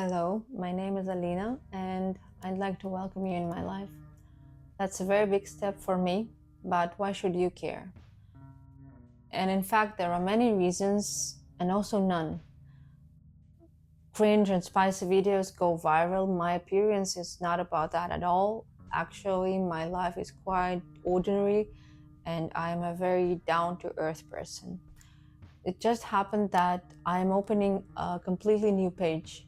Hello, my name is Alina and I'd like to welcome you in my life. That's a very big step for me, but why should you care? And in fact, there are many reasons and also none. Cringe and spicy videos go viral. My appearance is not about that at all. Actually, my life is quite ordinary and I'm a very down-to-earth person. It just happened that I'm opening a completely new page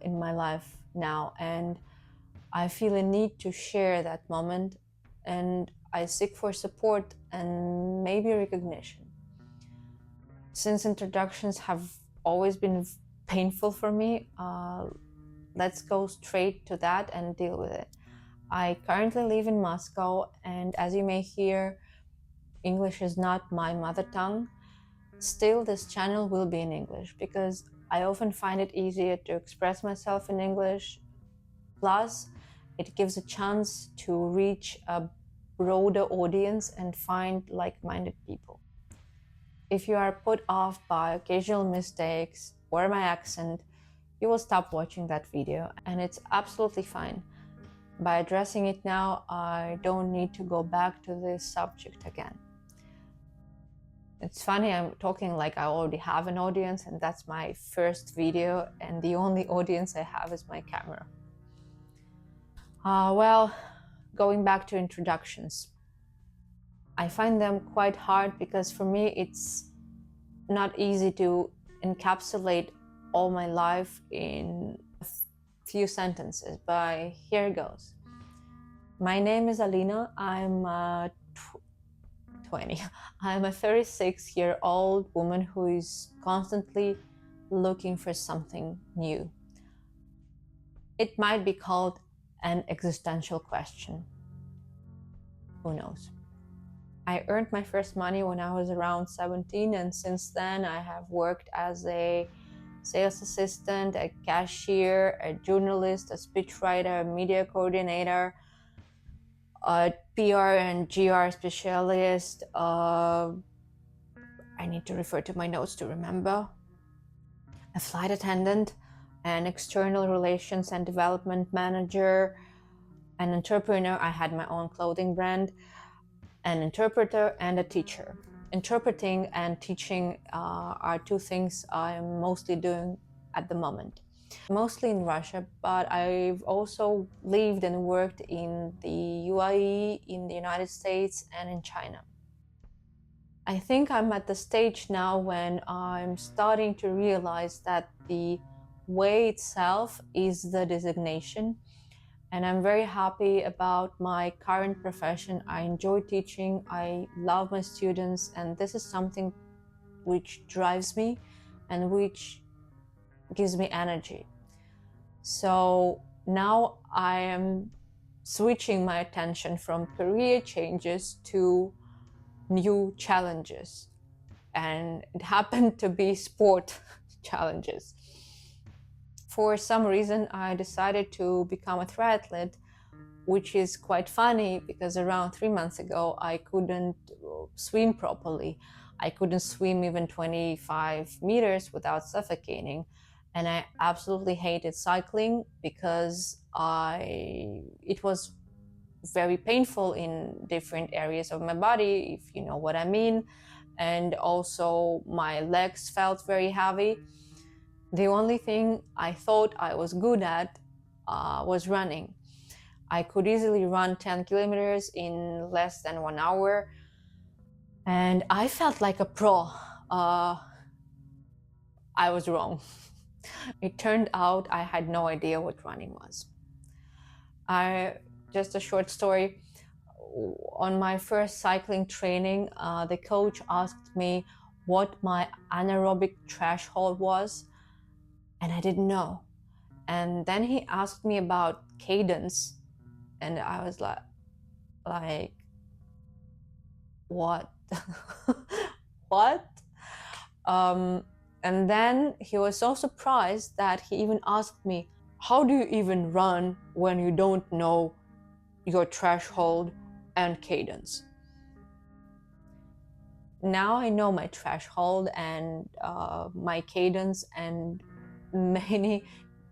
in my life now, and I feel a need to share that moment, and I seek for support and maybe recognition. Since introductions have always been painful for me, let's go straight to that and deal with it. I currently live in Moscow, and as you may hear, English is not my mother tongue. Still, this channel will be in English because I often find it easier to express myself in English. Plus, it gives a chance to reach a broader audience and find like-minded people. If you are put off by occasional mistakes or my accent, you will stop watching that video, and it's absolutely fine. By addressing it now, I don't need to go back to this subject again. It's funny, I'm talking like I already have an audience, and that's my first video, and the only audience I have is my camera. Well, going back to introductions, I find them quite hard because for me it's not easy to encapsulate all my life in a few sentences, but here goes. My name is Alina. I'm 20. I'm a 36-year-old woman who is constantly looking for something new. It might be called an existential question. Who knows? I earned my first money when I was around 17, and since then I have worked as a sales assistant, a cashier, a journalist, a speechwriter, a media coordinator, a PR and GR specialist. I need to refer to my notes to remember. A flight attendant, an external relations and development manager, an entrepreneur. I had my own clothing brand, an interpreter, and a teacher. Interpreting and teaching are two things I'm mostly doing at the moment. Mostly in Russia, but I've also lived and worked in the UAE, in the United States, and in China. I think I'm at the stage now when I'm starting to realize that the way itself is the designation, and I'm very happy about my current profession. I enjoy teaching, I love my students, and this is something which drives me and which gives me energy. So now I am switching my attention from career changes to new challenges, and it happened to be sport challenges. For some reason, I decided to become a triathlete, which is quite funny because around 3 months ago, I couldn't swim properly. I couldn't swim even 25 meters without suffocating. And I absolutely hated cycling because it was very painful in different areas of my body, if you know what I mean. And also my legs felt very heavy. The only thing I thought I was good at was running. I could easily run 10 kilometers in less than 1 hour, and I felt like a pro. I was wrong. It turned out I had no idea what running was. Just a short story. On my first cycling training, the coach asked me what my anaerobic threshold was, and I didn't know. And then he asked me about cadence, and I was like, what? What? And then he was so surprised that he even asked me, how do you even run when you don't know your threshold and cadence? Now I know my threshold and my cadence and many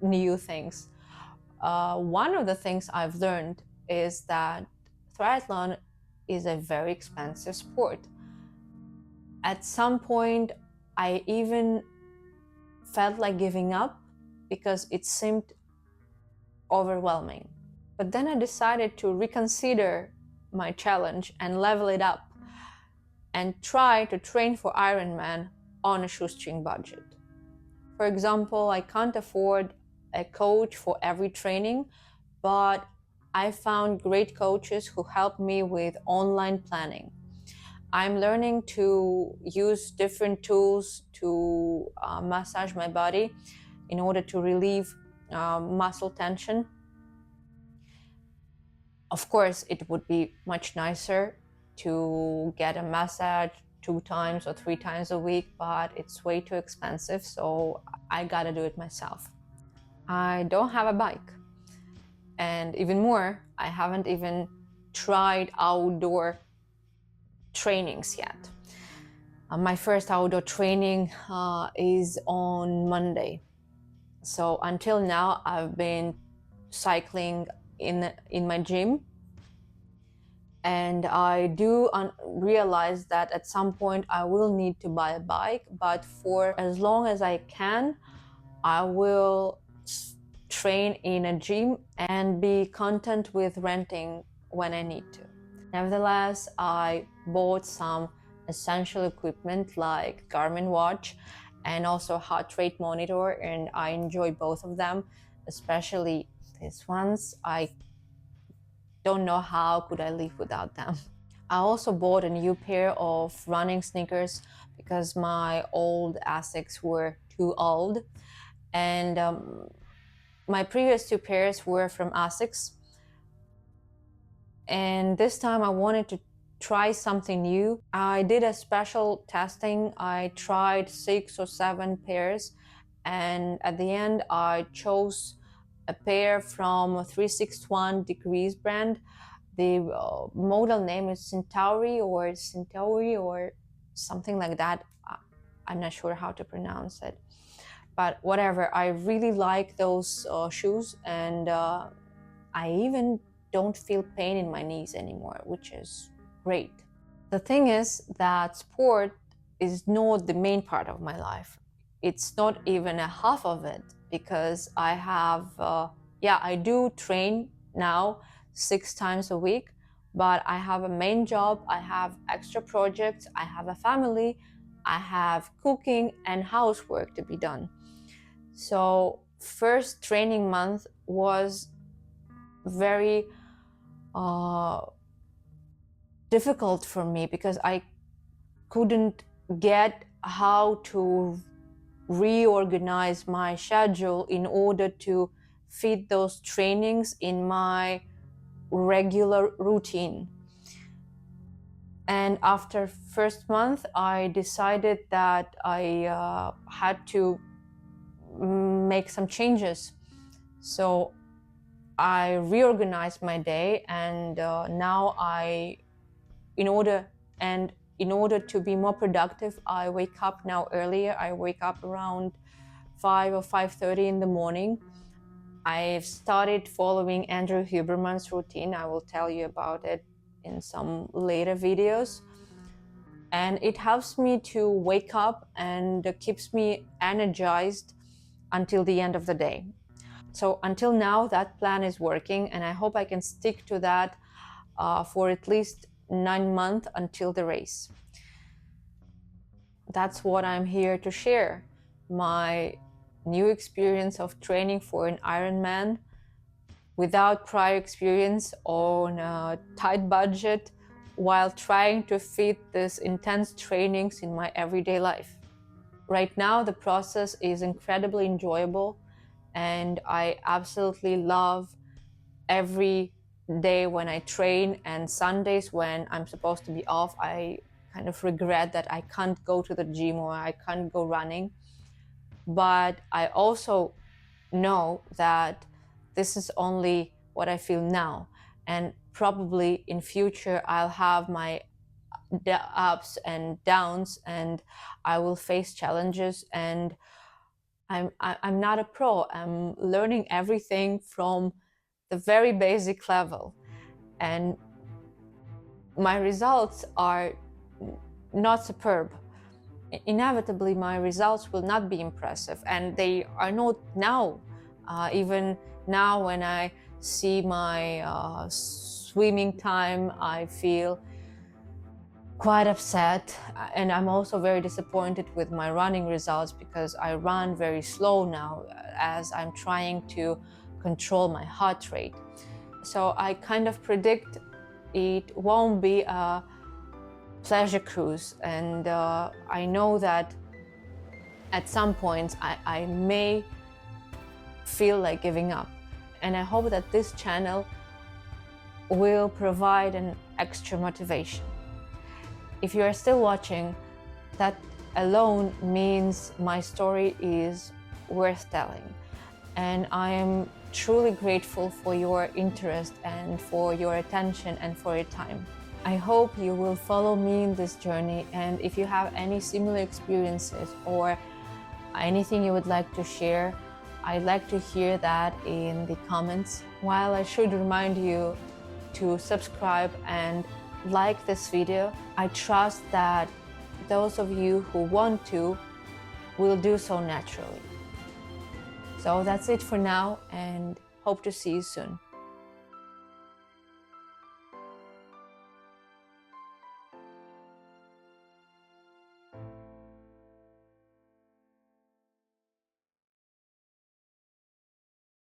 new things. One of the things I've learned is that triathlon is a very expensive sport. At some point, I even felt like giving up because it seemed overwhelming. But then I decided to reconsider my challenge and level it up and try to train for Ironman on a shoestring budget. For example, I can't afford a coach for every training, but I found great coaches who help me with online planning. I'm learning to use different tools to massage my body in order to relieve muscle tension. Of course, it would be much nicer to get a massage 2 times or 3 times a week, but it's way too expensive, so I gotta do it myself. I don't have a bike, and even more, I haven't even tried outdoor trainings yet. My first outdoor training is on Monday. So until now, I've been cycling in my gym, and I do realize that at some point I will need to buy a bike, but for as long as I can, I will train in a gym and be content with renting when I need to. Nevertheless, I bought some essential equipment like Garmin watch and also heart rate monitor, and I enjoy both of them, especially these ones. I don't know how could I live without them. I also bought a new pair of running sneakers because my old Asics were too old, and my previous 2 pairs were from Asics, and this time I wanted to try something new. I did a special testing. I tried 6 or 7 pairs, and at the end I chose a pair from 361 Degrees brand. The model name is Centauri or something like that. I'm not sure how to pronounce it, but whatever. I really like those shoes, and I even don't feel pain in my knees anymore, which is great. The thing is that sport is not the main part of my life. It's not even a half of it, because I have, I do train now 6 times a week, but I have a main job, I have extra projects, I have a family, I have cooking and housework to be done. So first training month was very difficult for me because I couldn't get how to reorganize my schedule in order to fit those trainings in my regular routine. And after first month, I decided that I had to make some changes. So I reorganized my day, and now in order to be more productive, I wake up now earlier. I wake up around 5 or 5:30 in the morning. I've started following Andrew Huberman's routine. I will tell you about it in some later videos. And it helps me to wake up and keeps me energized until the end of the day. So until now, that plan is working, and I hope I can stick to that for at least 9 months until the race. That's what I'm here to share. My new experience of training for an Ironman without prior experience, on a tight budget, while trying to fit these intense trainings in my everyday life. Right now, the process is incredibly enjoyable, and I absolutely love every day when I train, and Sundays when I'm supposed to be off, I kind of regret that I can't go to the gym or I can't go running. But I also know that this is only what I feel now, and probably in future I'll have my ups and downs, and I will face challenges, and I'm not a pro. I'm learning everything from the very basic level, and my results are not superb. Inevitably, my results will not be impressive, and they are not now. Even now, when I see my swimming time, I feel quite upset, and I'm also very disappointed with my running results because I run very slow now as I'm trying to control my heart rate. So I kind of predict it won't be a pleasure cruise, and I know that at some points I may feel like giving up, and I hope that this channel will provide an extra motivation. If you are still watching, that alone means my story is worth telling, and I am truly grateful for your interest and for your attention and for your time. I hope you will follow me in this journey, and if you have any similar experiences or anything you would like to share, I'd like to hear that in the comments. While I should remind you to subscribe and like this video, I trust that those of you who want to will do so naturally. So that's it for now, and hope to see you soon.